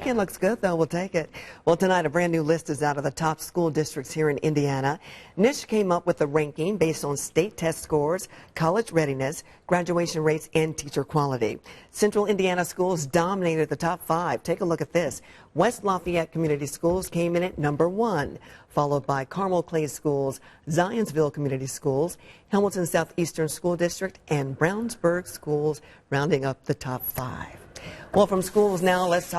Weekend looks good, though. We'll take it. Well, tonight, a brand new list is out of the top school districts here in Indiana. NISH came up with a ranking based on state test scores, college readiness, graduation rates, and teacher quality. Central Indiana schools dominated the top 5. Take a look at this. West Lafayette Community Schools came in at number 1, followed by Carmel Clay Schools, Zionsville Community Schools, Hamilton Southeastern School District, and Brownsburg Schools rounding up the top 5. Well, from schools now, let's talk